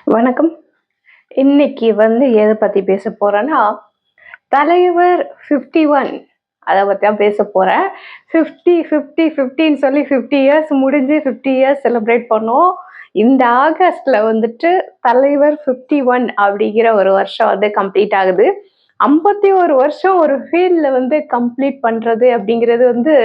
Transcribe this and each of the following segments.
வணக்கம். இன்னைக்கு எத பத்தி பேசப் போறேன்னா, தலைவர் 51 அத பத்தி தான் பேசப் போறேன். 50, 50, 50ன்னு சொல்லி 50 இயர்ஸ் முடிஞ்சு 50 இயர்ஸ் செலிப்ரேட் பண்ணோம். இந்த ஆகஸ்ட்ல தலைவர் 51 அப்படிங்கிற ஒரு வருஷம் கம்ப்ளீட் ஆகுது. 51 வருஷம் ஒரு ஃபீல்ட்ல கம்ப்ளீட் பண்றது அப்படிங்கிறது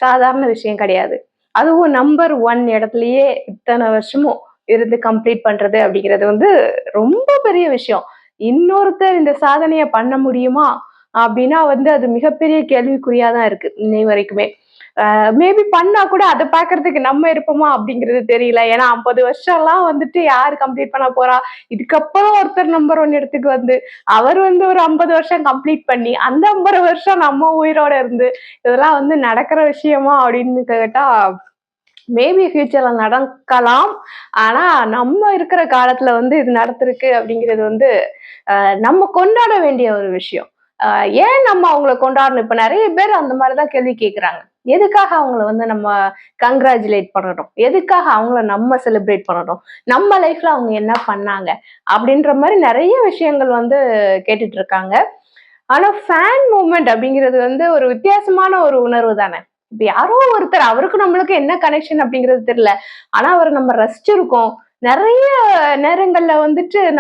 சாதாரண விஷயம் கிடையாது. அதுவும் நம்பர் 1 இடத்துலயே இத்தனை வருஷமும் இருந்து கம்ப்ளீட் பண்றது அப்படிங்கிறது ரொம்ப பெரிய விஷயம். இன்னொருத்தர் இந்த சாதனைய பண்ண முடியுமா? அப்படின்னா அது மிகப்பெரிய கேள்விக்குறியா தான் இருக்கு இன்னை வரைக்குமே. மேபி பண்ணா கூட அத பார்க்கறதுக்கு நம்ம இருப்போமா அப்படிங்கிறது தெரியல. ஏன்னா 50 வருஷம்லாம் யாரு கம்ப்ளீட் பண்ண போறா? இதுக்கப்புறம் ஒருத்தர் நம்பர் 1 இடத்துக்கு அவர் ஒரு 50 வருஷம் கம்ப்ளீட் பண்ணி, அந்த 50 வருஷம் நம்ம உயிரோட இருந்து, இதெல்லாம் நடக்கிற விஷயமா அப்படின்னு கேட்டா மேபி ஃபியூச்சர்ல நடக்கலாம். ஆனா நம்ம இருக்கிற காலத்துல இது நடந்திருக்கு அப்படிங்கிறது நம்ம கொண்டாட வேண்டிய ஒரு விஷயம். ஏன் நம்ம அவங்கள கொண்டாடணும்? இப்ப நெறைய பேர் அந்த மாதிரிதான் கேள்வி கேட்கிறாங்க. எதுக்காக அவங்கள நம்ம கங்ராச்சுலேட் பண்ணணும்? எதுக்காக அவங்கள நம்ம செலிப்ரேட் பண்ணணும்? நம்ம லைஃப்ல அவங்க என்ன பண்ணாங்க? அப்படின்ற மாதிரி நெறைய விஷயங்கள் கேட்டுட்டு இருக்காங்க. ஆனா ஃபேன் மூவ்மெண்ட் அப்படிங்கிறது ஒரு வித்தியாசமான ஒரு உணர்வு தானே. இப்ப யாரோ ஒருத்தர் அவருக்கும் நம்மளுக்கும் என்ன கனெக்ஷன் அப்படிங்கிறது தெரியல. ஆனா அவரை நம்ம ரசிச்சிருக்கோம். நிறைய நேரங்கள்ல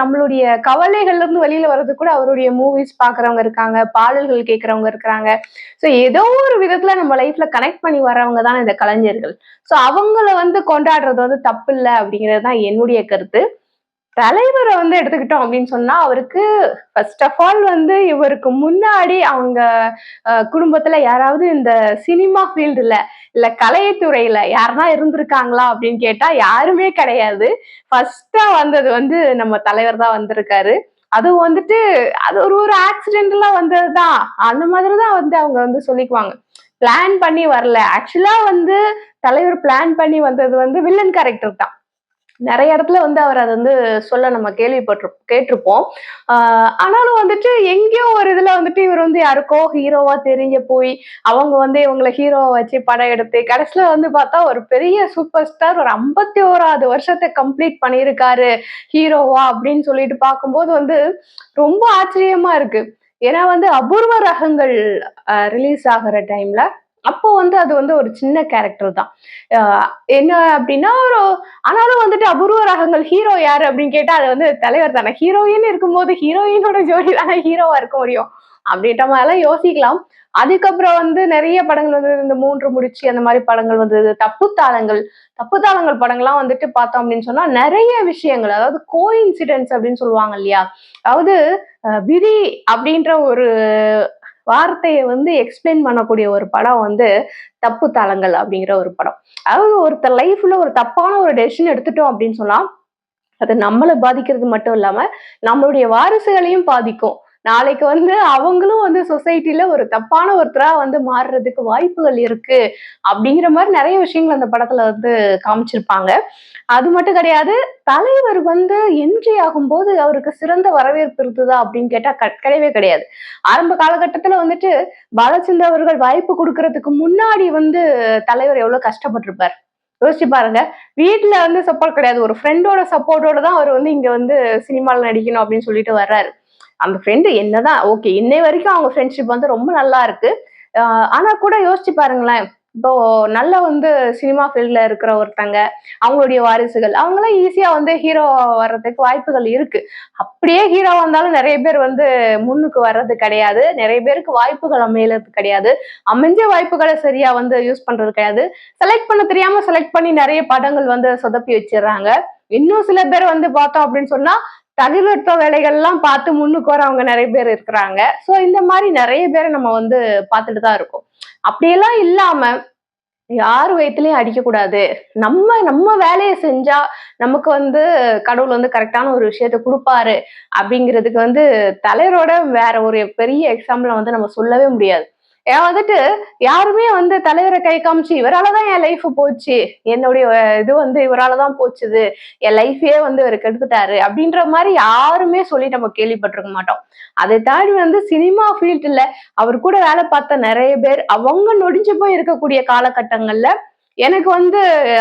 நம்மளுடைய கவலைகள்ல இருந்து வெளியில வர்றது கூட அவருடைய மூவிஸ் பாக்குறவங்க இருக்காங்க, பாடல்கள் கேட்கறவங்க இருக்கிறாங்க. சோ ஏதோ ஒரு விதத்துல நம்ம லைஃப்ல கனெக்ட் பண்ணி வர்றவங்க தானே இந்த கலைஞர்கள். சோ அவங்கள தப்புல்ல தப்பு இல்லை அப்படிங்கிறது தான் என்னுடைய கருத்து. தலைவரை எடுத்துக்கிட்டோம் அப்படின்னு சொன்னா அவருக்கு ஃபர்ஸ்ட் ஆஃப் ஆல் இவருக்கு முன்னாடி அவங்க குடும்பத்துல யாராவது இந்த சினிமா ஃபீல்டுல இல்ல கலைத்துறையில யாருன்னா இருந்திருக்காங்களா அப்படின்னு கேட்டா யாருமே கிடையாது. ஃபர்ஸ்டா வந்தது நம்ம தலைவர் தான் வந்திருக்காரு. அதுவும் அது ஒரு ஒரு ஆக்சிடென்ட்ல வந்ததுதான். அந்த மாதிரிதான் அவங்க சொல்லிக்குவாங்க. பிளான் பண்ணி வரல. ஆக்சுவலா தலைவர் பிளான் பண்ணி வந்தது வில்லன் கேரக்டர் தான். நிறைய இடத்துல அவர் அதை சொல்ல நம்ம கேட்டிருப்போம். ஆனாலும் எங்கேயோ ஒரு இதுல இவர் யாருக்கோ ஹீரோவா தெரிஞ்ச போய் அவங்க இவங்களை ஹீரோவா வச்சு படம் எடுத்து கடைசியில பார்த்தா ஒரு பெரிய சூப்பர் ஸ்டார் ஒரு 51வது வருஷத்தை கம்ப்ளீட் பண்ணியிருக்காரு ஹீரோவா அப்படின்னு சொல்லிட்டு பார்க்கும்போது ரொம்ப ஆச்சரியமா இருக்கு. ஏன்னா அபூர்வ ரகங்கள் ரிலீஸ் ஆகிற டைம்ல அப்போ அது ஒரு சின்ன கேரக்டர் தான். என்ன அப்படின்னா ஆனாலும் அபூர்வ ராகங்கள் ஹீரோ யாரு அப்படின்னு கேட்டா அது தலைவர் தானே. ஹீரோயின் இருக்கும்போது ஹீரோயினோட ஜோடி தானே ஹீரோவா இருக்க முடியும் அப்படின்ற மாதிரிலாம் யோசிக்கலாம். அதுக்கப்புறம் நிறைய படங்கள் இந்த 3 முடிச்சு அந்த மாதிரி படங்கள் தப்புத்தாளங்கள் தப்புத்தாளங்கள் படங்கள்லாம் பார்த்தோம் அப்படின்னு சொன்னா நிறைய விஷயங்கள், அதாவது கோஇன்சிடென்ஸ் அப்படின்னு சொல்லுவாங்க இல்லையா. அதாவது விதி அப்படின்ற ஒரு வார்த்தையை எக்ஸ்பிளைன் பண்ணக்கூடிய ஒரு படம் தப்பு தாளங்கள் அப்படிங்கிற ஒரு படம். அதாவது ஒருத்தர் லைஃப்ல ஒரு தப்பான ஒரு டெசிஷன் எடுத்துட்டோம் அப்படின்னு சொன்னா அது நம்மளை பாதிக்கிறது மட்டும் இல்லாம நம்மளுடைய வாரிசுகளையும் பாதிக்கும். நாளைக்கு அவங்களும் சொசைட்டில ஒரு தப்பான ஒருத்தரா மாறுறதுக்கு வாய்ப்புகள் இருக்கு அப்படிங்கிற மாதிரி நிறைய விஷயங்கள் அந்த படத்துல காமிச்சிருப்பாங்க. அது மட்டும் கிடையாது, தலைவர் என்ட்ரி ஆகும்போது அவருக்கு சிறந்த வரவேற்பு இருந்ததா அப்படின்னு கேட்டா கிடையவே கிடையாது. ஆரம்ப காலகட்டத்துல பாலச்சந்தர் அவர்கள் வாய்ப்பு கொடுக்கறதுக்கு முன்னாடி தலைவர் எவ்வளவு கஷ்டப்பட்டிருப்பார் யோசிச்சு பாருங்க. வீட்டுல சப்போர்ட் கிடையாது. ஒரு ஃப்ரெண்டோட சப்போர்ட்டோட தான் அவர் இங்க சினிமால நடிக்கணும் அப்படின்னு சொல்லிட்டு வர்றாரு. அந்த ஃப்ரெண்டு என்னதான் ஓகே, இன்னை வரைக்கும் அவங்க ஃப்ரெண்ட்ஷிப் ரொம்ப நல்லா இருக்கு. ஆனா கூட யோசிச்சு பாருங்களேன். இப்போ நல்ல சினிமா ஃபீல்ட்ல இருக்கிற ஒருத்தங்க, அவங்களுடைய வாரிசுகள் அவங்களாம் ஈஸியா ஹீரோ வர்றதுக்கு வாய்ப்புகள் இருக்கு. அப்படியே ஹீரோ வந்தாலும் நிறைய பேர் முன்னுக்கு வர்றது கிடையாது. நிறைய பேருக்கு வாய்ப்புகள் அமையறது கிடையாது. அமைஞ்ச வாய்ப்புகளை சரியா யூஸ் பண்றது கிடையாது. செலக்ட் பண்ண தெரியாம செலக்ட் பண்ணி நிறைய படங்கள் சொதப்பி வச்சிடுறாங்க. இன்னும் சில பேர் பார்த்தோம் அப்படின்னு சொன்னா தொழில்நுட்ப வேலைகள் எல்லாம் பார்த்து முன்னுக்கு வரவங்க நிறைய பேர் இருக்கிறாங்க. சோ இந்த மாதிரி நிறைய பேரை நம்ம பார்த்துட்டு தான் இருக்கோம். அப்படியெல்லாம் இல்லாம யார் வயித்துலயும் அடிக்க கூடாது. நம்ம நம்ம வேலையை செஞ்சா நமக்கு கடவுள் கரெக்டான ஒரு விஷயத்த கொடுப்பாரு அப்படிங்கிறதுக்கு தலைவரோட வேற ஒரு பெரிய எக்ஸாம்பிள் நம்ம சொல்லவே முடியாது. ஏன் யாருமே தலைவரை கை காமிச்சு இவராலதான் என் லைஃப் போச்சு, என்னுடைய இது இவராலதான் போச்சுது, என் லைஃபே இவர் கெடுத்துட்டாரு அப்படின்ற மாதிரி யாருமே சொல்லி நம்ம கேள்விப்பட்டிருக்க மாட்டோம். அதை தாண்டி சினிமா ஃபீல்டுல அவர் கூட வேலை பார்த்த நிறைய பேர் அவங்க நொடிஞ்சு போய் இருக்கக்கூடிய காலகட்டங்கள்ல எனக்கு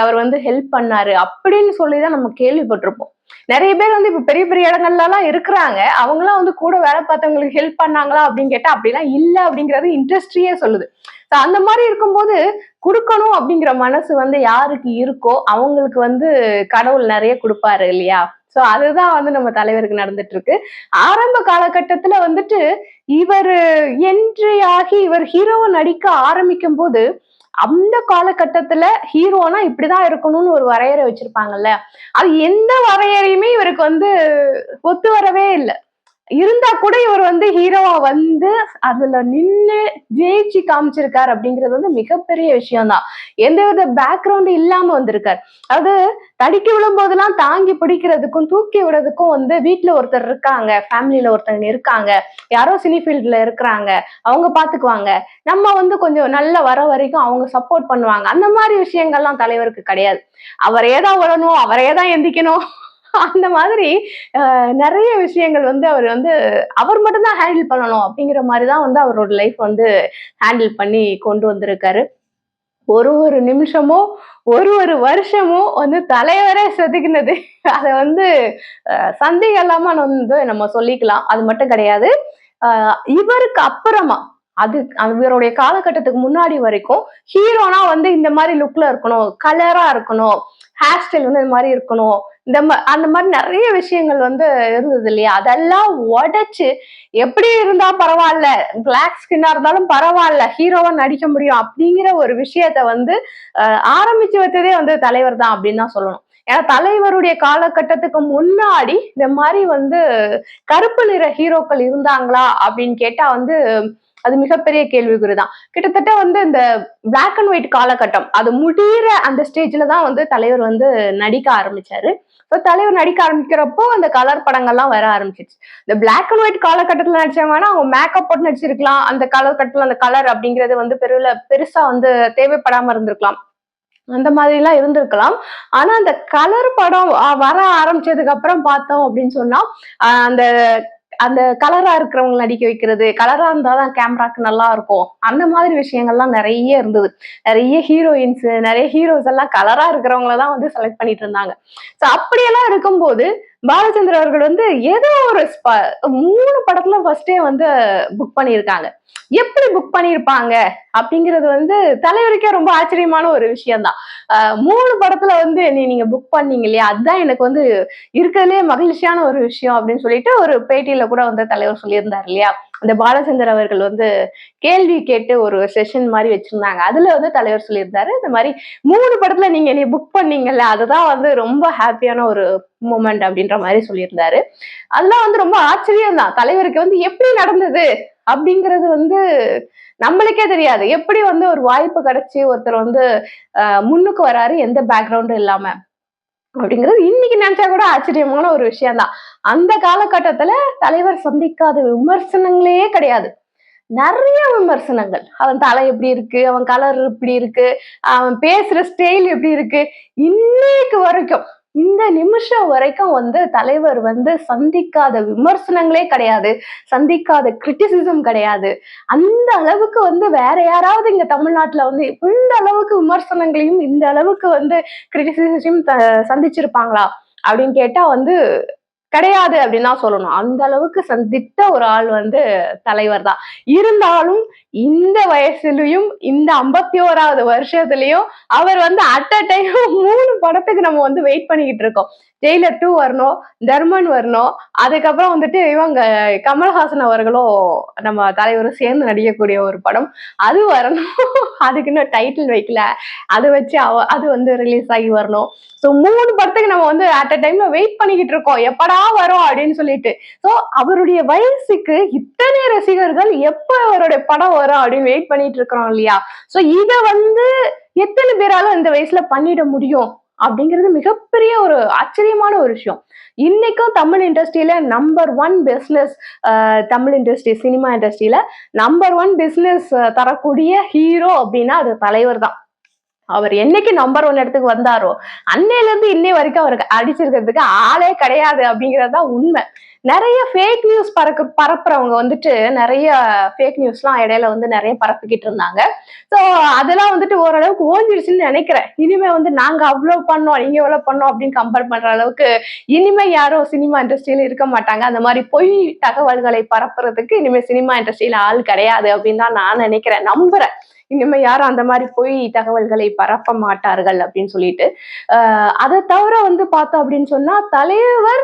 அவர் ஹெல்ப் பண்ணாரு அப்படின்னு சொல்லிதான் நம்ம கேள்விப்பட்டிருப்போம். நிறைய பேர் வந்து இப்ப பெரிய பெரிய இடங்கள்ல எல்லாம் இருக்கிறாங்க. அவங்களாம் வந்து கூட வேலை பார்த்தவங்களுக்கு ஹெல்ப் பண்ணாங்களா அப்படின்னு கேட்டா அப்படிலாம் இல்ல அப்படிங்கறது இண்டஸ்ட்ரியே சொல்லுது. அந்த மாதிரி இருக்கும்போது குடுக்கணும் அப்படிங்கிற மனசு வந்து யாருக்கு இருக்கோ அவங்களுக்கு வந்து கடவுள் நிறைய கொடுப்பாரு இல்லையா? சோ அதுதான் வந்து நம்ம தலைவருக்கு நடந்துட்டு இருக்கு. ஆரம்ப காலகட்டத்துல வந்துட்டு இவரு என்ட்ரி ஆகி இவர் ஹீரோவா நடிக்க ஆரம்பிக்கும் போது அந்த காலகட்டத்துல ஹீரோனா இப்படிதான் இருக்கணும்னு ஒரு வரையறை வச்சிருப்பாங்கல்ல. அது எந்த வரையறையுமே இவருக்கு வந்து ஒத்து வரவே இல்ல. இருந்தா கூட இவர் வந்து ஹீரோவா வந்து அதுல நின்னு ஜெயிச்சு காமிச்சிருக்காரு அப்படிங்கிறது வந்து மிகப்பெரிய விஷயம் தான். எந்தவித பேக்ரவுண்ட் இல்லாம வந்திருக்காரு. அதாவது தடுக்கி விழும்போதெல்லாம் தாங்கி பிடிக்கிறதுக்கும் தூக்கி விடுறதுக்கும் வந்து வீட்டுல ஒருத்தர் இருக்காங்க, ஃபேமிலியில ஒருத்தவங்க இருக்காங்க, யாரோ சினி ஃபீல்ட்ல இருக்கிறாங்க, அவங்க பாத்துக்குவாங்க, நம்ம வந்து கொஞ்சம் நல்ல வர வரைக்கும் அவங்க சப்போர்ட் பண்ணுவாங்க. அந்த மாதிரி விஷயங்கள்லாம் தலைவருக்கு கிடையாது. அவரே தான் விழணும், அவரே தான் எந்திக்கணும், அந்த மாதிரி நிறைய விஷயங்கள் வந்து அவர் வந்து அவர் மட்டும்தான் ஹேண்டில் பண்ணணும் அப்படிங்கிற மாதிரிதான் வந்து அவரோட லைஃப் வந்து ஹேண்டில் பண்ணி கொண்டு வந்திருக்காரு. ஒரு ஒரு நிமிஷமோ ஒரு ஒரு வருஷமோ வந்து தலைவரே செதுக்கினது அதை வந்து சந்தேகம் இல்லாம வந்து நம்ம சொல்லிக்கலாம். அது மட்டும் கிடையாது. இவருக்கு அப்புறமா அது இவருடைய காலகட்டத்துக்கு முன்னாடி வரைக்கும் ஹீரோனா வந்து இந்த மாதிரி லுக்ல இருக்கணும், கலரா இருக்கணும், ஹேர் ஸ்டைல் வந்து இந்த மாதிரி இருக்கணும், அந்த மாதிரி நிறைய விஷயங்கள் வந்து இருந்தது இல்லையா? அதெல்லாம் உடைச்சு எப்படி இருந்தா பரவாயில்ல, பிளாக் ஸ்கின்னா இருந்தாலும் பரவாயில்ல, ஹீரோவா நடிக்க முடியும் அப்படிங்கிற ஒரு விஷயத்த வந்து ஆரம்பிச்சு வச்சதே வந்து தலைவர் தான் அப்படின்னு தான் சொல்லணும். ஏன்னா தலைவருடைய காலகட்டத்துக்கு முன்னாடி இந்த மாதிரி வந்து கருப்பு நிற ஹீரோக்கள் இருந்தாங்களா அப்படின்னு கேட்டா வந்து அது மிகப்பெரிய கேள்விக்குறிதான். கிட்டத்தட்ட வந்து இந்த பிளாக் அண்ட் ஒயிட் காலகட்டம் அது முடிகிற அந்த ஸ்டேஜ்ல தான் வந்து தலைவர் வந்து நடிக்க ஆரம்பிச்சாரு. தலைவர் நடிக்க ஆரம்பிக்கிறப்போ அந்த கலர் படங்கள்லாம் வர ஆரம்பிச்சிச்சு. இந்த பிளாக் அண்ட் ஒயிட் காலகட்டத்துல நடிச்சவங்கன்னா அவங்க மேக்கப் போட்டு நடிச்சிருக்கலாம். அந்த காலகட்டத்துல அந்த கலர் அப்படிங்கிறது வந்து பெருசா வந்து தேவைப்படாம இருந்திருக்கலாம். அந்த மாதிரி எல்லாம் இருந்திருக்கலாம். ஆனா அந்த கலர் படம் வர ஆரம்பிச்சதுக்கு அப்புறம் பார்த்தோம் அப்படின்னு சொன்னா அந்த அந்த கலரா இருக்கிறவங்க நடிக்க வைக்கிறது, கலரா இருந்தாதான் கேமராக்கு நல்லா இருக்கும், அந்த மாதிரி விஷயங்கள்லாம் நிறைய இருந்தது. நிறைய ஹீரோயின்ஸ், நிறைய ஹீரோஸ் எல்லாம் கலரா இருக்கிறவங்களதான் வந்து செலக்ட் பண்ணிட்டு இருந்தாங்க. சோ அப்படியெல்லாம் இருக்கும்போது பாலச்சந்தர் அவர்கள் வந்து ஏதோ ஒரு 3 படத்துல ஃபர்ஸ்டே வந்து புக் பண்ணியிருக்காங்க. எப்படி புக் பண்ணியிருப்பாங்க அப்படிங்கிறது வந்து தலைவருக்கே ரொம்ப ஆச்சரியமான ஒரு விஷயம் தான். 3 படத்துல வந்து நீங்க புக் பண்ணீங்க இல்லையா, அதுதான் எனக்கு வந்து இருக்கிறதுலே மகிழ்ச்சியான ஒரு விஷயம் அப்படின்னு சொல்லிட்டு ஒரு பேட்டியில கூட வந்து தலைவர் சொல்லியிருந்தார் இல்லையா? அந்த பாலச்சந்தர் அவர்கள் வந்து கேள்வி கேட்டு ஒரு செஷன் மாதிரி வச்சிருந்தாங்க. அதுல வந்து தலைவர் சொல்லியிருந்தாரு, இந்த மாதிரி 3 படத்துல நீங்க புக் பண்ணீங்கல்ல, அதுதான் வந்து ரொம்ப ஹாப்பியான ஒரு மூமெண்ட் அப்படின்ற மாதிரி சொல்லியிருந்தாரு. அதெல்லாம் வந்து ரொம்ப ஆச்சரியம் தான். தலைவருக்கு வந்து எப்படி நடந்தது அப்படிங்கிறது வந்து நம்மளுக்கே தெரியாது. எப்படி வந்து ஒரு வாய்ப்பு கிடைச்சு ஒருத்தர் வந்து முன்னுக்கு வராரு எந்த பேக்ரவுண்டும் இல்லாம அப்படிங்கிறது இன்னைக்கு நினைச்சா கூட ஆச்சரியமான ஒரு விஷயம் தான். அந்த காலகட்டத்துல தலைவர் சந்திக்காத விமர்சனங்களே கிடையாது. நிறைய விமர்சனங்கள். அவன் தலை எப்படி இருக்கு, அவன் கலர் எப்படி இருக்கு, அவன் பேசுற ஸ்டைல் எப்படி இருக்கு, இன்னைக்கு வரைக்கும் இந்த நிமிஷம் வரைக்கும் வந்து தலைவர் வந்து சந்திக்காத விமர்சனங்களே கிடையாது, சந்திக்காத கிரிட்டிசிசம் கிடையாது. அந்த அளவுக்கு வந்து வேற யாராவது இங்க தமிழ்நாட்டுல வந்து இந்த அளவுக்கு விமர்சனங்களையும் இந்த அளவுக்கு வந்து கிரிட்டிசிசம் சந்திச்சிருப்பாங்களா அப்படின்னு கேட்டா வந்து கிடையாது அப்படின்னு தான் சொல்லணும். அந்த அளவுக்கு சந்தித்த ஒரு ஆள் வந்து தலைவர் தான். இருந்தாலும் இந்த வயசுலயும் இந்த 51வது வருஷத்துலயும் அவர் வந்து அட் அ டைம் 3 படத்துக்கு நம்ம வந்து வெயிட் பண்ணிக்கிட்டு இருக்கோம். ஜெயிலர் 2 வரணும், தர்மன் வரணும், அதுக்கப்புறம் வந்துட்டு இவங்க கமல்ஹாசன் அவர்களும் நம்ம தலைவரும் சேர்ந்து நடிக்கக்கூடிய ஒரு படம் அது வரணும். அதுக்கு இன்னும் டைட்டில் வைக்கல, அதை வச்சு அது வந்து ரிலீஸ் ஆகி வரணும். சோ 3 படத்துக்கு நம்ம வந்து அட் அ டைம்ல வெயிட் பண்ணிக்கிட்டு இருக்கோம், எப்படா வரும் அப்படின்னு சொல்லிட்டு. சோ அவருடைய வயசுக்கு இத்தனை ரசிகர்கள் எப்ப அவருடைய படம் வரும் அப்படின்னு வெயிட் பண்ணிட்டு இருக்கிறோம் இல்லையா? சோ இத வந்து எத்தனை பேரால இந்த வயசுல பண்ணிட முடியும் அப்படிங்கிறது மிகப்பெரிய ஒரு ஆச்சரியமான ஒரு விஷயம். இன்னைக்கும் தமிழ் இண்டஸ்ட்ரியில number 1 business, Tamil industry cinema இண்டஸ்ட்ரியில நம்பர் 1 பிசினஸ் தரக்கூடிய ஹீரோ அப்படின்னா அது தலைவர் தான். அவர் என்னைக்கு நம்பர் 1 இடத்துக்கு வந்தாரோ அன்னையில இருந்து இன்னை வரைக்கும் அவருக்கு அடிச்சிருக்கிறதுக்கு ஆளே கிடையாது அப்படிங்கறதுதான் உண்மை. நிறைய ஃபேக் நியூஸ் பரப்புறவங்க வந்துட்டு நிறைய ஃபேக் நியூஸ்லாம் இடையில வந்து நிறைய பரப்பிக்கிட்டு இருந்தாங்க. ஸோ அதெல்லாம் வந்துட்டு ஓரளவுக்கு ஓஞ்சிருச்சுன்னு நினைக்கிறேன். இனிமே வந்து நாங்க அவ்வளவு பண்ணோம், நீங்க எவ்வளவு பண்ணோம் அப்படின்னு கம்பேர் பண்ற அளவுக்கு இனிமே யாரும் சினிமா இண்டஸ்ட்ரியில இருக்க மாட்டாங்க. அந்த மாதிரி பொய் தகவல்களை பரப்புறதுக்கு இனிமே சினிமா இண்டஸ்ட்ரியில ஆள் கிடையாது அப்படின்னு தான் நான் நினைக்கிறேன், நம்புறேன். இனிமே யாரும் அந்த மாதிரி பொய் தகவல்களை பரப்ப மாட்டார்கள் அப்படின்னு சொல்லிட்டு. அதை தவிர வந்து பார்த்தோம் அப்படின்னு சொன்னா தலைவர்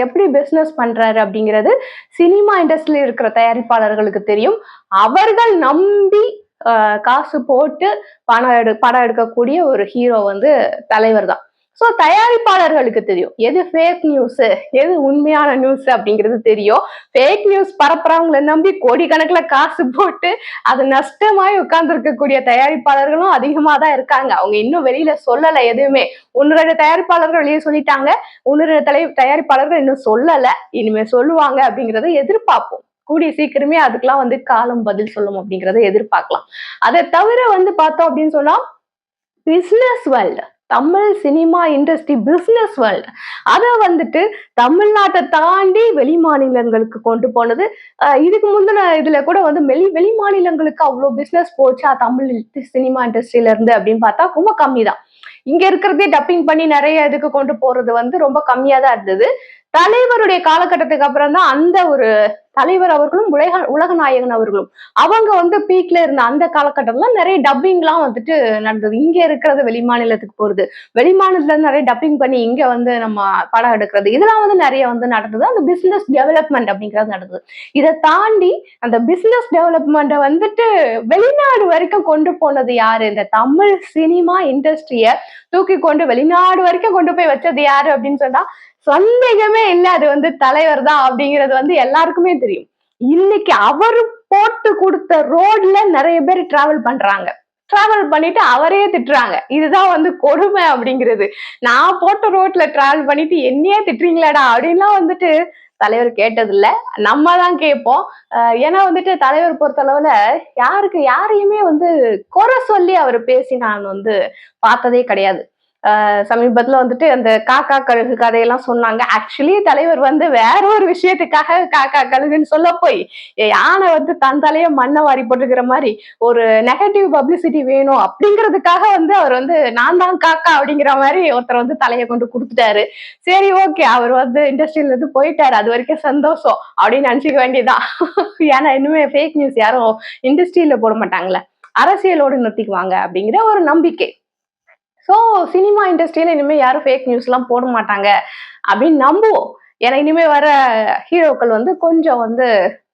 எப்படி பிசினஸ் பண்றாரு அப்படிங்கிறது சினிமா இண்டஸ்ட்ரியில இருக்கிற தயாரிப்பாளர்களுக்கு தெரியும். அவர்கள் நம்பி காசு போட்டு படம் எடுக்கக்கூடிய ஒரு ஹீரோ வந்து தலைவர் தான். ஸோ தயாரிப்பாளர்களுக்கு தெரியும் எது ஃபேக் நியூஸ், எது உண்மையான நியூஸ் அப்படிங்கிறது தெரியும். ஃபேக் நியூஸ் பரப்புறவங்களை நம்பி கோடிக்கணக்கில் காசு போட்டு அது நஷ்டமாய் உட்கார்ந்து இருக்கக்கூடிய தயாரிப்பாளர்களும் அதிகமாக தான் இருக்காங்க. அவங்க இன்னும் வெளியில சொல்லலை எதுவுமே. 1-2 தயாரிப்பாளர்கள் வெளியே சொல்லிட்டாங்க, 1-2 தயாரிப்பாளர்கள் இன்னும் சொல்லலை. இனிமே சொல்லுவாங்க அப்படிங்கிறத எதிர்பார்ப்போம். கூடிய சீக்கிரமே அதுக்கெல்லாம் வந்து காலம் பதில் சொல்லும் அப்படிங்கிறத எதிர்பார்க்கலாம். அதை தவிர வந்து பார்த்தோம் அப்படின்னு சொன்னா business world, Tamil cinema industry business world, அதை வந்துட்டு தமிழ்நாட்டை தாண்டி வெளி மாநிலங்களுக்கு கொண்டு போனது. இதுக்கு முந்தின இதுல கூட வந்து வெளி மாநிலங்களுக்கு அவ்வளவு பிசினஸ் போச்சா தமிழ் சினிமா இண்டஸ்ட்ரியில இருந்து அப்படின்னு பார்த்தா ரொம்ப கம்மி தான். இங்க இருக்கிறதே டப்பிங் பண்ணி நிறைய இதுக்கு கொண்டு போறது வந்து ரொம்ப கம்மியா தான் இருந்தது. தலைவருடைய காலகட்டத்துக்கு அப்புறம் தான் அந்த ஒரு தலைவர் அவர்களும் உலக நாயகன் அவர்களும் அவங்க வந்து பீக்ல இருந்த அந்த காலகட்டம்ல நிறைய டப்பிங் எல்லாம் வந்துட்டு நடந்தது. இங்க இருக்கிறது வெளிமாநிலத்துக்கு போறது, வெளிமாநிலத்துல இருந்து நிறைய டப்பிங் பண்ணி இங்க வந்து நம்ம படம் எடுக்கிறது, இதெல்லாம் வந்து நிறைய வந்து நடந்தது. அந்த பிசினஸ் டெவலப்மெண்ட் அப்படிங்கிறது நடந்தது. இதை தாண்டி அந்த பிசினஸ் டெவலப்மெண்ட்டை வந்துட்டு வெளிநாடு வரைக்கும் கொண்டு போனது யாரு? இந்த தமிழ் சினிமா இண்டஸ்ட்ரிய தூக்கி கொண்டு வெளிநாடு வரைக்கும் கொண்டு போய் வச்சது யாரு அப்படின்னு சொன்னா சந்தேகமே இல்லை, அது வந்து தலைவர் தான் அப்படிங்கிறது வந்து எல்லாருக்குமே தெரியும். இன்னைக்கு அவரு போட்டு கொடுத்த ரோட்ல நிறைய பேர் டிராவல் பண்றாங்க, டிராவல் பண்ணிட்டு அவரையே திட்டுறாங்க. இதுதான் வந்து கொடுமை அப்படிங்கிறது. நான் போட்ட ரோட்ல டிராவல் பண்ணிட்டு என்னையே திட்டுறீங்களாடா அப்படின்லாம் வந்துட்டு தலைவர் கேட்டது இல்ல, நம்ம தான் கேட்போம். ஏன்னா வந்துட்டு தலைவர் பொறுத்தளவுல யாரையுமே வந்து குறை சொல்லி அவர் பேசி நான் வந்து பார்த்ததே கிடையாது. சமீபத்துல வந்துட்டு அந்த காக்கா கழுகு கதையெல்லாம் சொன்னாங்க. ஆக்சுவலி தலைவர் வந்து வேற ஒரு விஷயத்துக்காக காக்கா கழுகுன்னு சொல்ல போய் யானை வந்து தன் தலைய மண்ணை வாரி போட்டுக்கிற மாதிரி ஒரு நெகட்டிவ் பப்ளிசிட்டி வேணும் அப்படிங்கிறதுக்காக வந்து அவர் வந்து நான் தான் காக்கா அப்படிங்கிற மாதிரி ஒருத்தர் வந்து தலையை கொண்டு கொடுத்துட்டாரு. சரி, ஓகே, அவர் வந்து இண்டஸ்ட்ரியில இருந்து போயிட்டாரு, அது வரைக்கும் சந்தோஷம் அப்படின்னு நினைச்சுக்க வேண்டியதான். ஏன்னா இன்னுமே ஃபேக் நியூஸ் யாரும் இண்டஸ்ட்ரியில போட மாட்டாங்களே, அரசியலோடு நிறுத்திக்குவாங்க அப்படிங்கிற ஒரு நம்பிக்கை. ஸோ சினிமா இண்டஸ்ட்ரியில இனிமேல் யாரும் ஃபேக் நியூஸ்லாம் போட மாட்டாங்க அப்படின்னு நம்புவோம். ஏன்னா இனிமேல் வர ஹீரோக்கள் வந்து கொஞ்சம் வந்து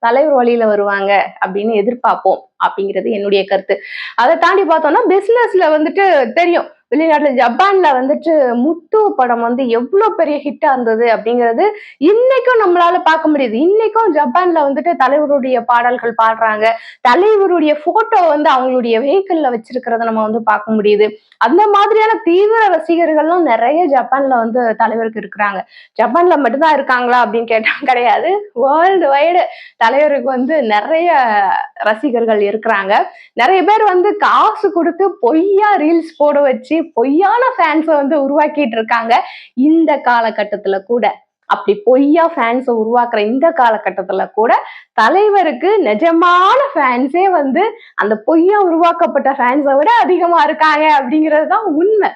தலைவர் வழியில வருவாங்க அப்படின்னு எதிர்பார்ப்போம் அப்படிங்கிறது என்னுடைய கருத்து. அதை தாண்டி பார்த்தோம்னா பிசினஸ்ல வந்துட்டு தெரியும், வெளிநாட்டுல ஜப்பான்ல வந்துட்டு முத்து படம் வந்து எவ்வளவு பெரிய ஹிட்டா இருந்தது அப்படிங்கிறது இன்னைக்கும் நம்மளால பார்க்க முடியுது. இன்னைக்கும் ஜப்பான்ல வந்துட்டு தலைவருடைய பாடல்கள் பாடுறாங்க, தலைவருடைய போட்டோ வந்து அவங்களுடைய வெஹிக்கிள்ல வச்சிருக்கிறத நம்ம வந்து பார்க்க முடியுது. அந்த மாதிரியான தீவிர ரசிகர்கள்லாம் நிறைய ஜப்பான்ல வந்து தலைவருக்கு இருக்கிறாங்க. ஜப்பான்ல மட்டும்தான் இருக்காங்களா அப்படின்னு கேட்டா கிடையாது, வேர்ல்டு வைடு தலைவருக்கு வந்து நிறைய ரசிகர்கள் இருக்கிறாங்க. நிறைய பேர் வந்து காசு கொடுத்து பொய்யா ரீல்ஸ் போட வச்சு பொய்யான ஃபேன்ஸை வந்து உருவாக்கிட்டு இருக்காங்க. இந்த காலகட்டத்துல கூட அப்படி பொய்யா ஃபேன்ஸை உருவாக்குற இந்த காலகட்டத்துல கூட தலைவருக்கு நிஜமான ஃபேன்ஸே வந்து அந்த பொய்யா உருவாக்கப்பட்ட ஃபேன்ஸை விட அதிகமா இருக்காங்க அப்படிங்கிறது தான் உண்மை.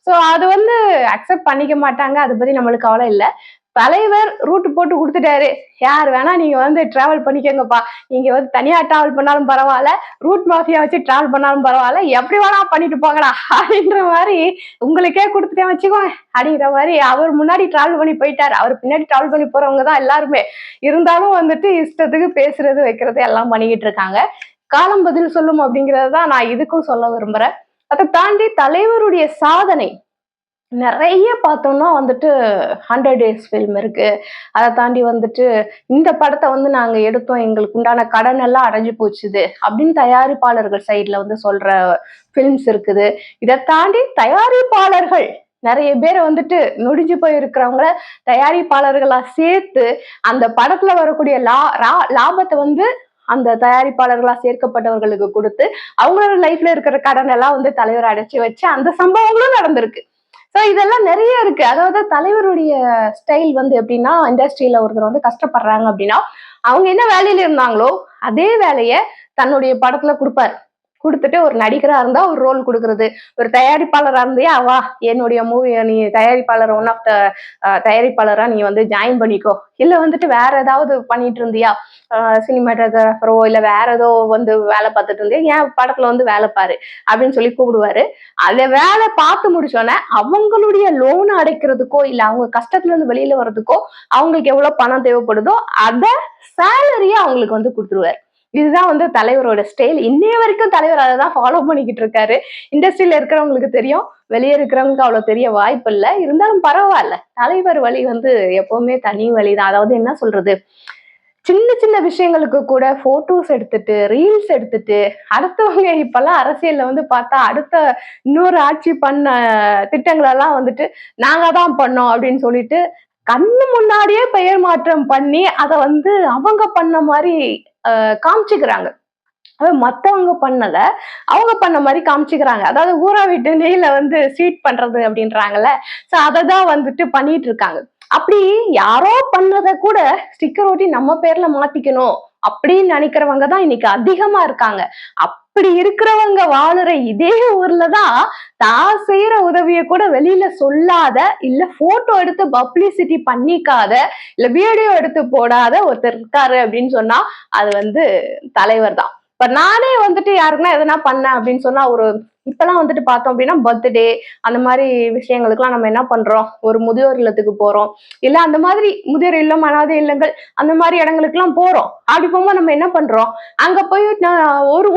ஸோ அது வந்து அக்செப்ட் பண்ணிக்க மாட்டாங்க, அதை பத்தி நம்மளுக்கு கவலை இல்லை. தலைவர் ரூட் போட்டு கொடுத்துட்டாரு, யார் வேணா நீங்க வந்து டிராவல் பண்ணிக்கோங்கப்பா, நீங்க வந்து தனியா டிராவல் பண்ணாலும் பரவாயில்ல, ரூட் மாஃபியா வச்சு டிராவல் பண்ணாலும் பரவாயில்ல, எப்படி வேணா பண்ணிட்டு போங்கடா அப்படின்ற மாதிரி உங்களுக்கே கொடுத்துட்டேன் வச்சுக்கோங்க அப்படிங்கிற மாதிரி அவர் முன்னாடி டிராவல் பண்ணி போயிட்டாரு. அவர் பின்னாடி டிராவல் பண்ணி போறவங்க தான் எல்லாருமே. இருந்தாலும் வந்துட்டு இஷ்டத்துக்கு பேசுறது வைக்கிறது எல்லாம் பண்ணிக்கிட்டு இருக்காங்க. காலம் பதில் சொல்லும் அப்படிங்கறது தான் நான் இதுக்கும் சொல்ல விரும்புறேன். அதை தாண்டி தலைவருடைய சாதனை நிறைய பார்த்தோம்னா வந்துட்டு 100 டேஸ் ஃபில்ம் இருக்கு. அதை தாண்டி வந்துட்டு இந்த படத்தை வந்து நாங்க எடுத்தோம், எங்களுக்கு உண்டான கடன் எல்லாம் அடைஞ்சு போச்சுது அப்படின்னு தயாரிப்பாளர்கள் சைட்ல வந்து சொல்ற ஃபிலிம்ஸ் இருக்குது. இதை தாண்டி தயாரிப்பாளர்கள் நிறைய பேரை வந்துட்டு நொடிஞ்சு போயிருக்கிறவங்கள தயாரிப்பாளர்களா சேர்த்து அந்த படத்துல வரக்கூடிய லாபத்தை வந்து அந்த தயாரிப்பாளர்களா சேர்க்கப்பட்டவர்களுக்கு கொடுத்து அவங்களோட லைஃப்ல இருக்கிற கடன் எல்லாம் வந்து தலைவர் அடைச்சு வச்சு அந்த சம்பவங்களும் நடந்திருக்கு. ஸோ இதெல்லாம் நிறைய இருக்கு. அதாவது தலைவருடைய ஸ்டைல் வந்து எப்படின்னா, இண்டஸ்ட்ரியில ஒருத்தர் வந்து கஷ்டப்படுறாங்க அப்படின்னா, அவங்க என்ன வேலையில இருந்தாங்களோ அதே வேலைய தன்னுடைய படத்துல குடுப்பாரு. குடுத்துட்டு ஒரு நடிகரா இருந்தா ஒரு ரோல் குடுக்குறது. ஒரு தயாரிப்பாளரா இருந்தியா, வா என்னுடைய மூவிய நீ தயாரிப்பாளர் ஒன் ஆஃப் த தயாரிப்பாளரா நீ வந்து ஜாயின் பண்ணிக்கோ. இல்ல வந்துட்டு வேற ஏதாவது பண்ணிட்டு இருந்தியா, சினிமாட்டோகிராஃபரோ இல்ல வேற ஏதோ வந்து வேலை பார்த்துட்டு இருந்தியா, ஏன் படத்துல வந்து வேலை பாரு அப்படின்னு சொல்லி கூப்பிடுவாரு. அத வேலை பார்த்து முடிச்சோன்னே அவங்களுடைய லோன் அடைக்கிறதுக்கோ இல்ல அவங்க கஷ்டத்துல இருந்து வெளியில வர்றதுக்கோ அவங்களுக்கு எவ்வளவு பணம் தேவைப்படுதோ அத சேலரியா அவங்களுக்கு வந்து கொடுத்துருவாரு. இதுதான் வந்து தலைவரோட ஸ்டைல். இன்னைய வரைக்கும் தலைவர் அதை தான் ஃபாலோ பண்ணிக்கிட்டு இருக்காரு. இண்டஸ்ட்ரியில இருக்கிறவங்களுக்கு தெரியும், வெளியே இருக்கிறவங்களுக்கு அவ்வளவு தெரிய வாய்ப்பு இல்லை. இருந்தாலும் பரவாயில்ல, தலைவர் வழி வந்து எப்பவுமே தனி வழிதான். அதாவது என்ன சொல்றது, சின்ன சின்ன விஷயங்களுக்கு கூட போட்டோஸ் எடுத்துட்டு ரீல்ஸ் எடுத்துட்டு அடுத்தவங்க இப்பெல்லாம் அரசியல்ல வந்து பார்த்தா அடுத்த இன்னொரு ஆட்சி பண்ண திட்டங்கள் எல்லாம் வந்துட்டு நாங்க தான் பண்ணோம் அப்படின்னு சொல்லிட்டு கண்ணு முன்னாடியே பெயர் மாற்றம் பண்ணி அதை வந்து அவங்க பண்ண மாதிரி காமிச்சுக்கிறாங்க. மத்தவங்க பண்ணத அவங்க பண்ண மாதிரி காமிச்சுக்கிறாங்க. அதாவது ஊரா விட்டு நெய்ல வந்து ஸ்வீட் பண்றது அப்படின்றாங்கல்ல. சோ அததான் வந்துட்டு பண்ணிட்டு இருக்காங்க. அப்படி யாரோ பண்ணத கூட ஸ்டிக்கர் ஒட்டி நம்ம பேர்ல மாத்திக்கணும் அப்படின்னு நினைக்கிறவங்க தான் இன்னைக்கு அதிகமா இருக்காங்க. அப்படி இருக்கிறவங்க வாழுற இதே ஊர்லதான் தான் செய்யற உதவிய கூட வெளியில சொல்லாத, இல்ல போட்டோ எடுத்து பப்ளிசிட்டி பண்ணிக்காத, இல்ல வீடியோ எடுத்து போடாத ஒருத்தர் இருக்காரு அப்படின்னு சொன்னா அது வந்து தலைவர் தான். இப்ப நானே வந்துட்டு யாருக்குன்னா எதனா பண்ணேன் அப்படின்னு சொன்னா, ஒரு இப்பெல்லாம் வந்துட்டு பார்த்தோம் அப்படின்னா பர்த்டே அந்த மாதிரி விஷயங்களுக்குலாம் நம்ம என்ன பண்றோம், ஒரு முதியோர் இல்லத்துக்கு போறோம், இல்ல அந்த மாதிரி முதியோர் இல்லம், அனாதை இல்லங்கள் அந்த மாதிரி இடங்களுக்கு எல்லாம் போறோம். அப்படி போகும்போது நம்ம என்ன பண்றோம், அங்க போய் ஒரு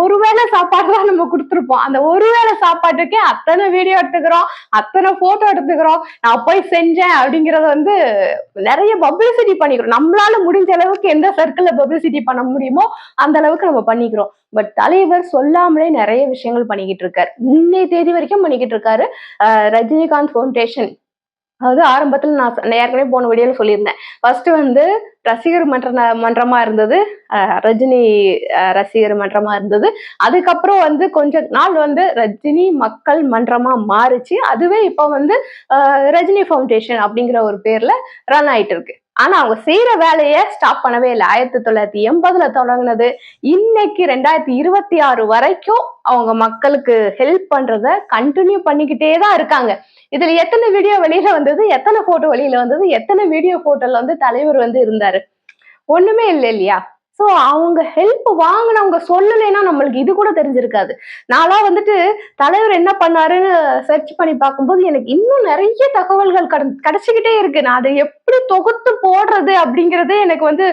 ஒரு வேளை சாப்பாடு தான் நம்ம கொடுத்துருப்போம். அந்த ஒரு வேளை சாப்பாட்டுக்கே அத்தனை வீடியோ எடுத்துக்கிறோம், அத்தனை போட்டோ எடுத்துக்கிறோம், நான் போய் செஞ்சேன் அப்படிங்கறத வந்து நிறைய பப்ளிசிட்டி பண்ணிக்கிறோம். நம்மளால முடிஞ்ச அளவுக்கு எந்த சர்க்கிள்ல பப்ளிசிட்டி பண்ண முடியுமோ அந்த அளவுக்கு நம்ம பண்ணிக்கிறோம். பட் தலைவர் சொல்லாமலே நிறைய விஷயங்கள் பண்ணிக்கிட்டு இருக்காரு. இன்னைய தேதி வரைக்கும் பண்ணிக்கிட்டு இருக்காரு. ரஜினிகாந்த் ஃபவுண்டேஷன், அதாவது ஆரம்பத்துல நான் ஏற்கனவே போன வீடியோல சொல்லியிருந்தேன். ஃபர்ஸ்ட் வந்து ரசிகர் மன்றமா இருந்தது, ரஜினி ரசிகர் மன்றமா இருந்தது. அதுக்கப்புறம் வந்து கொஞ்ச நாள் வந்து ரஜினி மக்கள் மன்றமா மாறுச்சு. அதுவே இப்ப வந்து ரஜினி ஃபவுண்டேஷன் அப்படிங்கிற ஒரு பேர்ல ரன் ஆயிட்டு இருக்கு. ஆனா அவங்க செய்யற வேலைய ஸ்டாப் பண்ணவே இல்லை. 1980 தொடங்கினது இன்னைக்கு 2026 வரைக்கும் அவங்க மக்களுக்கு ஹெல்ப் பண்றத கண்டினியூ பண்ணிக்கிட்டே தான் இருக்காங்க. இதுல எத்தனை வீடியோ வெளியில வந்தது, எத்தனை போட்டோ வெளியில வந்தது, எத்தனை வீடியோ போட்டோல வந்து தலைவர் வந்து இருந்தாரு, ஒண்ணுமே இல்லை இல்லையா? சோ அவங்க ஹெல்ப் வாங்கினவங்க சொல்லலைன்னா நம்மளுக்கு இது கூட தெரிஞ்சிருக்காது. நான்லாம் வந்துட்டு தலைவர் என்ன பண்ணாருன்னு சர்ச் பண்ணி பார்க்கும்போது எனக்கு இன்னும் நிறைய தகவல்கள் கிடைச்சுக்கிட்டே இருக்கு. நான் அதை எப்படி தொகுத்து போடுறது அப்படிங்கறதே எனக்கு வந்து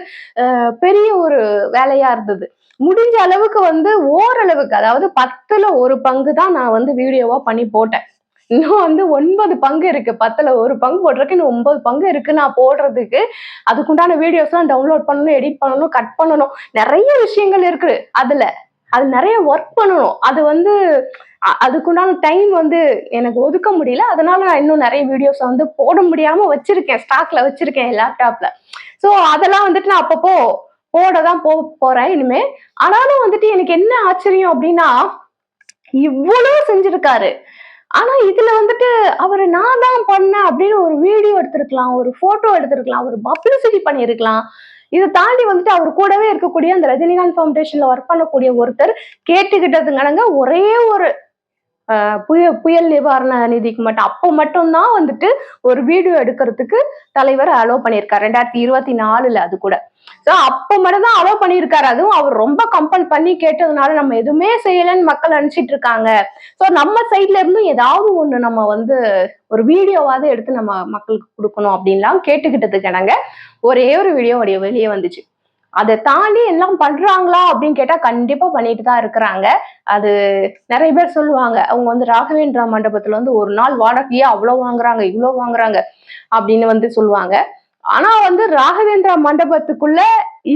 பெரிய ஒரு வேலையா இருந்தது. முடிஞ்ச அளவுக்கு வந்து ஓரளவுக்கு, அதாவது 10ல் 1 பங்கு தான் நான் வந்து வீடியோவா பண்ணி போட்டேன். இன்னும் வந்து 9 பங்கு இருக்கு. 10ல் 1 பங்கு போடுறதுக்கு இன்னும் 9 பங்கு இருக்கு நான் போடுறதுக்கு. அதுக்குண்டான வீடியோஸ் எல்லாம் டவுன்லோட் பண்ணணும், எடிட் பண்ணணும், கட் பண்ணணும், நிறைய விஷயங்கள் இருக்கு அதுல. அது நிறைய ஒர்க் பண்ணணும். அது வந்து அதுக்குண்டான டைம் வந்து எனக்கு ஒதுக்க முடியல. அதனால நான் இன்னும் நிறைய வீடியோஸ் வந்து போட முடியாம வச்சிருக்கேன், ஸ்டாக்ல வச்சிருக்கேன் லேப்டாப்ல. சோ அதெல்லாம் வந்துட்டு நான் அப்பப்போ போடதான் போறேன் இனிமே. ஆனாலும் வந்துட்டு எனக்கு என்ன ஆச்சரியம் அப்படின்னா, இவ்வளவு செஞ்சிருக்காரு. ஆனா இதுல வந்துட்டு அவரு நான் தான் பண்ணேன் அப்படின்னு ஒரு வீடியோ எடுத்திருக்கலாம், ஒரு போட்டோ எடுத்திருக்கலாம், ஒரு பப்ளிசிட்டி பண்ணிருக்கலாம். இதை தாண்டி வந்துட்டு அவர் கூடவே இருக்கக்கூடிய அந்த ரஜினிகாந்த் ஃபவுண்டேஷன்ல ஒர்க் பண்ணக்கூடிய ஒருத்தர் கேட்டுக்கிட்டதுங்கனங்க ஒரே ஒரு புயல் நிவாரண நிதிக்கு மட்டும் அப்போ மட்டும்தான் வந்துட்டு ஒரு வீடியோ எடுக்கிறதுக்கு தலைவர் அலோ பண்ணியிருக்காரு 2024. அது கூட சோ அப்ப மட்டும் தான் அலோ பண்ணியிருக்காரு. அதுவும் அவர் ரொம்ப கம்பல் பண்ணி கேட்டதுனால நம்ம எதுவுமே செய்யலன்னு மக்கள் நினைச்சிட்டு இருக்காங்க. சோ நம்ம சைட்ல இருந்து ஏதாவது ஒண்ணு நம்ம வந்து ஒரு வீடியோவாவது எடுத்து நம்ம மக்களுக்கு கொடுக்கணும் அப்படின்லாம் கேட்டுக்கிட்டதுக்கு என்னங்க ஒரே ஒரு வீடியோ வெளியே வந்துச்சு. அதை தாண்டி எல்லாம் பண்றாங்களா அப்படின்னு கேட்டா கண்டிப்பா பண்ணிட்டு தான் இருக்கிறாங்க. அது நிறைய பேர் சொல்லுவாங்க, அவங்க வந்து ராகவேந்திரா மண்டபத்துல வந்து ஒரு நாள் வாடகையே அவ்வளவு வாங்குறாங்க, இவ்வளவு வாங்குறாங்க அப்படின்னு வந்து சொல்லுவாங்க. ஆனா வந்து ராகவேந்திரா மண்டபத்துக்குள்ள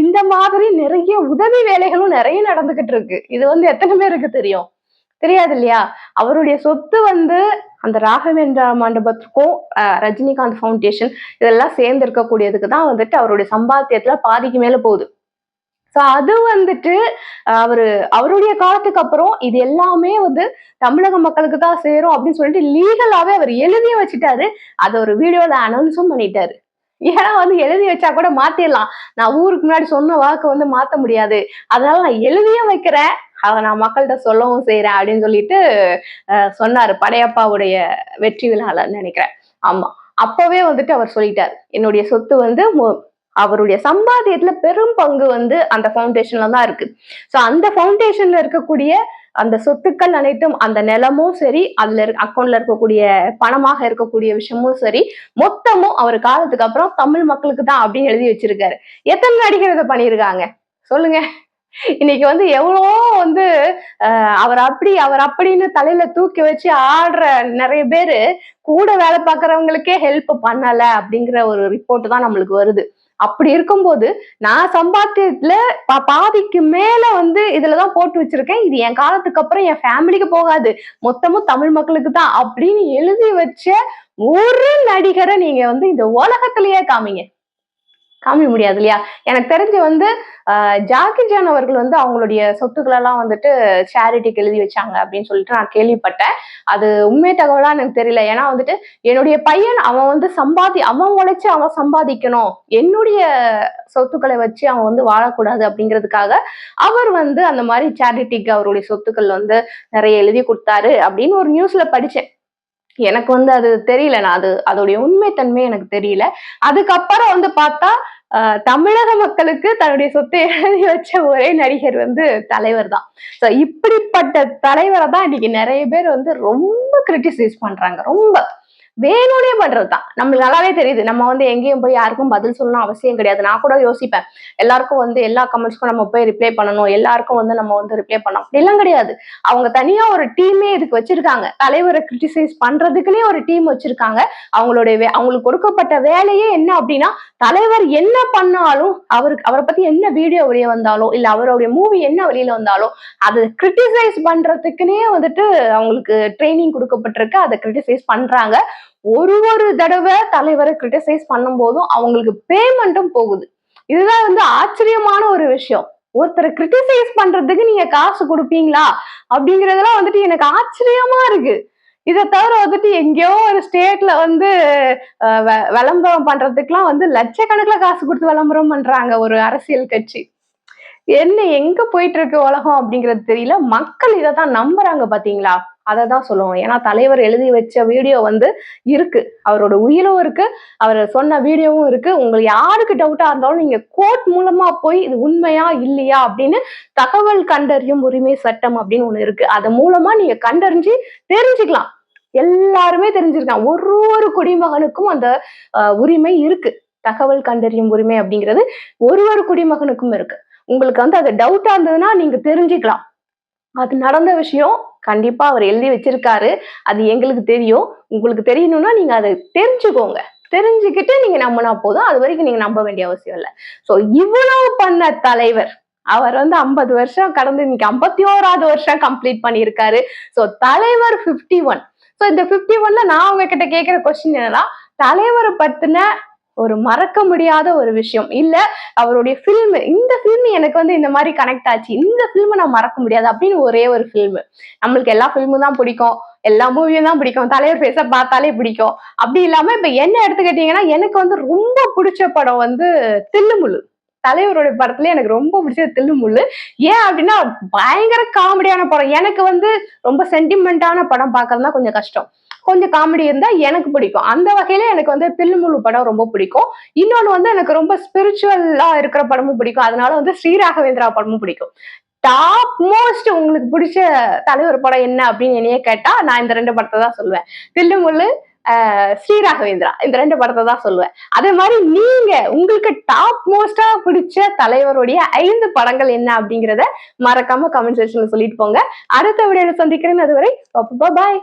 இந்த மாதிரி நிறைய உதவி வேலைகளும் நிறைய நடந்துகிட்டு இருக்கு. இது வந்து எத்தனை பேருக்கு தெரியும்? தெரியாது இல்லையா? அவருடைய சொத்து வந்து அந்த ராகவேந்திரா மண்டபத்துக்கும் ரஜினிகாந்த் ஃபவுண்டேஷன் இதெல்லாம் சேர்ந்து இருக்கக்கூடியதுக்கு தான் வந்துட்டு அவருடைய சம்பாத்தியத்துல பாதிக்கு மேல போகுது. சோ அது வந்துட்டு அவரு அவருடைய காலத்துக்கு அப்புறம் இது எல்லாமே வந்து தமிழக மக்களுக்கு தான் சேரும் அப்படின்னு சொல்லிட்டு லீகலாவே அவர் எழுதியே வச்சுட்டாரு. அதை ஒரு வீடியோல அனௌன்ஸும் பண்ணிட்டாரு. ஏன்னா வந்து எழுதி வச்சா கூட மாத்திடலாம். நான் ஊருக்கு முன்னாடி சொன்ன வாக்கு வந்து மாத்த முடியாது. அதனால நான் எழுதியே வைக்கிறேன். அதை நான் மக்கள்கிட்ட சொல்லவும் செய்யறேன் அப்படின்னு சொல்லிட்டு சொன்னாரு. படையப்பாவுடைய வெற்றி விழால நினைக்கிறேன். ஆமா. அப்பவே வந்துட்டு அவர் சொல்லிட்டாரு. என்னுடைய சொத்து வந்து அவருடைய சம்பாத்தியத்துல பெரும் பங்கு வந்து அந்த ஃபவுண்டேஷன்ல தான் இருக்கு. சோ அந்த ஃபவுண்டேஷன்ல இருக்கக்கூடிய அந்த சொத்துக்கள் அனைத்தும், அந்த நிலமும் சரி, அதுல அக்கௌண்ட்ல இருக்கக்கூடிய பணமாக இருக்கக்கூடிய விஷயமும் சரி, மொத்தமும் அவர் காலத்துக்கு அப்புறம் தமிழ் மக்களுக்கு தான் அப்படின்னு எழுதி வச்சிருக்காரு. எத்தனை நடிகர் இதை பண்ணியிருக்காங்க சொல்லுங்க. இன்னைக்கு வந்து எவ்வளவோ வந்து அவர் அப்படின்னு தலையில தூக்கி வச்சு ஆடுற நிறைய பேரு கூட வேலை பார்க்கறவங்களுக்கே ஹெல்ப் பண்ணல அப்படிங்கிற ஒரு ரிப்போர்ட் தான் நம்மளுக்கு வருது. அப்படி இருக்கும்போது நான் சம்பாத்தியத்துல பாதிக்கு மேல வந்து இதுலதான் போட்டு வச்சிருக்கேன். இது என் காலத்துக்கு அப்புறம் என் ஃபேமிலிக்கு போகாது, மொத்தமும் தமிழ் மக்களுக்கு தான் அப்படின்னு எழுதி வச்ச ஒரு நடிகரை நீங்க வந்து இந்த உலகத்திலேயே காமிங்க. காமிக்க முடியாது இல்லையா? எனக்கு தெரிஞ்சு வந்து ஜாக்கி ஜான் அவர்கள் வந்து அவங்களுடைய சொத்துக்கள் எல்லாம் வந்துட்டு சேரிட்டிக்கு எழுதி வச்சாங்க அப்படின்னு சொல்லிட்டு நான் கேள்விப்பட்டேன். அது உண்மை தகவலா எனக்கு தெரியல. ஏன்னா வந்துட்டு என்னுடைய பையன் அவன் வந்து அவன் உழைச்சு அவன் சம்பாதிக்கணும், என்னுடைய சொத்துக்களை வச்சு அவன் வந்து வாழக்கூடாது அப்படிங்கிறதுக்காக அவர் வந்து அந்த மாதிரி சேரிட்டிக்கு அவருடைய சொத்துக்கள் வந்து நிறைய எழுதி கொடுத்தாரு அப்படின்னு ஒரு நியூஸ்ல படிச்சேன். எனக்கு வந்து அது தெரியல. நான் அதோடைய உண்மைத்தன்மை எனக்கு தெரியல. அதுக்கப்புறம் வந்து பார்த்தா தமிழக மக்களுக்கு தன்னுடைய சொத்தை எழுதி வச்ச ஒரே நடிகர் வந்து தலைவர் தான். சோ இப்படிப்பட்ட தலைவரை தான் இன்னைக்கு நிறைய பேர் வந்து ரொம்ப கிரிட்டிசைஸ் பண்றாங்க. ரொம்ப வேணும்னே பண்றதுதான். நம்மளுக்கு நல்லாவே தெரியுது. நம்ம வந்து எங்கேயும் போய் யாருக்கும் பதில் சொல்லணும் அவசியம் கிடையாது. நான் கூட யோசிப்பேன், எல்லாருக்கும் வந்து எல்லா கமெண்ட்ஸ்க்கும் நம்ம போய் ரிப்ளை பண்ணணும், எல்லாருக்கும் வந்து நம்ம வந்து ரிப்ளை பண்ணணும், அப்படி எல்லாம் கிடையாது. அவங்க தனியா ஒரு டீமே இதுக்கு வச்சிருக்காங்க. தலைவரை கிரிட்டிசைஸ் பண்றதுக்குன்னே ஒரு டீம் வச்சிருக்காங்க. அவங்களுக்கு கொடுக்கப்பட்ட வேலையே என்ன அப்படின்னா, தலைவர் என்ன பண்ணாலும், அவரை பத்தி என்ன வீடியோ வெளியே வந்தாலும், இல்ல அவருடைய மூவி என்ன வெளியில வந்தாலும், அதை கிரிட்டிசைஸ் பண்றதுக்குன்னே வந்துட்டு அவங்களுக்கு ட்ரைனிங் கொடுக்கப்பட்டிருக்கு. அதை கிரிட்டிசைஸ் பண்றாங்க. ஒரு தடவை தலைவரை கிரிட்டிசைஸ் பண்ணும் போதும் அவங்களுக்கு பேமெண்ட்டும் போகுது. இதுதான் வந்து ஆச்சரியமான ஒரு விஷயம். ஒருத்தரை கிரிட்டிசைஸ் பண்றதுக்கு நீங்க காசு கொடுப்பீங்களா அப்படிங்கறதெல்லாம் வந்துட்டு எனக்கு ஆச்சரியமா இருக்கு. இதை தவிர வந்துட்டு எங்கேயோ ஒரு ஸ்டேட்ல வந்து விளம்பரம் பண்றதுக்குலாம் வந்து லட்சக்கணக்குல காசு கொடுத்து விளம்பரம் பண்றாங்க ஒரு அரசியல் கட்சி. என்ன எங்க போயிட்டு இருக்கு உலகம் அப்படிங்கிறது தெரியல. மக்கள் இதைதான் நம்புறாங்க பாத்தீங்களா? அததான் சொல்லுவோம். ஏன்னா தலைவர் எழுதி வச்ச வீடியோ வந்து இருக்கு, அவரோட உயிரும் இருக்கு, அவர் சொன்ன வீடியோவும் இருக்கு. உங்களுக்கு யாருக்கு டவுட்டா இருந்தாலும் நீங்க கோர்ட் மூலமா போய் இது உண்மையா இல்லையா அப்படின்னு தகவல் கண்டறியும் உரிமை சட்டம் அப்படின்னு ஒண்ணு இருக்கு. அது மூலமா நீங்க கண்டறிஞ்சு தெரிஞ்சுக்கலாம். எல்லாருமே தெரிஞ்சிருக்காங்க. ஒரு குடிமகனுக்கும் அந்த உரிமை இருக்கு. தகவல் கண்டறியும் உரிமை அப்படிங்கிறது ஒரு குடிமகனுக்கும் இருக்கு. உங்களுக்கு வந்து அது டவுட்டா இருந்ததுன்னா நீங்க தெரிஞ்சுக்கலாம். அது நடந்த விஷயம். கண்டிப்பா அவர் எழுதி வச்சிருக்காரு. அது எங்களுக்கு தெரியும். உங்களுக்கு தெரியணும்னா நீங்க அதை தெரிஞ்சுக்கோங்க. தெரிஞ்சுக்கிட்டு நீங்க நம்பினா போதும். அது வரைக்கும் நீங்க நம்ப வேண்டிய அவசியம் இல்லை. சோ இவ்வளவு பண்ண தலைவர் அவர் வந்து 50 வருஷம் கடந்து இன்னைக்கு 51வது வருஷம் கம்ப்ளீட் பண்ணியிருக்காரு. சோ தலைவர் 51. சோ இந்த 51ல நான் உங்ககிட்ட கேட்கிற கொஸ்டின் என்னன்னா, தலைவரை பத்தின ஒரு மறக்க முடியாத ஒரு விஷயம், இல்ல அவருடைய பிலிம், இந்த பிலிம் எனக்கு வந்து இந்த மாதிரி கனெக்ட் ஆச்சு, இந்த பிலிம் நான் மறக்க முடியாது அப்படின்னு ஒரே ஒரு பிலிம். நம்மளுக்கு எல்லா பிலிமும் தான் பிடிக்கும், எல்லா மூவியும் தான் பிடிக்கும், தலைவர் பேச பார்த்தாலே பிடிக்கும். அப்படி இல்லாம இப்ப என்ன எடுத்துக்கிட்டீங்கன்னா, எனக்கு வந்து ரொம்ப பிடிச்ச படம் வந்து தில்லுமுள்ளு. தலைவருடைய படத்துல எனக்கு ரொம்ப பிடிச்சது தில்லுமுள்ளு. ஏன் அப்படின்னா பயங்கர காமெடியான படம். எனக்கு வந்து ரொம்ப சென்டிமெண்டான படம் பாக்குறதுனா கொஞ்சம் கஷ்டம். கொஞ்சம் காமெடி இருந்தா எனக்கு பிடிக்கும். அந்த வகையில எனக்கு வந்து தில்லுமுள்ளு படம் ரொம்ப பிடிக்கும். இன்னொன்னு வந்து எனக்கு ரொம்ப ஸ்பிரிச்சுவலா இருக்கிற படமும் பிடிக்கும். அதனால வந்து ஸ்ரீராகவேந்திரா படமும் பிடிக்கும். டாப் மோஸ்ட் உங்களுக்கு பிடிச்ச தலைவர் படம் என்ன அப்படின்னு என்னையே கேட்டா நான் இந்த 2 படத்தை தான் சொல்லுவேன். தில்லுமுள்ளு, ஸ்ரீராகவேந்திரா, இந்த 2 படத்தை தான் சொல்லுவேன். அதே மாதிரி நீங்க உங்களுக்கு டாப் மோஸ்டா பிடிச்ச தலைவருடைய 5 படங்கள் என்ன அப்படிங்கிறத மறக்காம கமெண்ட் செக்ஷன்ல சொல்லிட்டு போங்க. அடுத்த வீடியோல சந்திக்கிறேன். அதுவரை பாய்.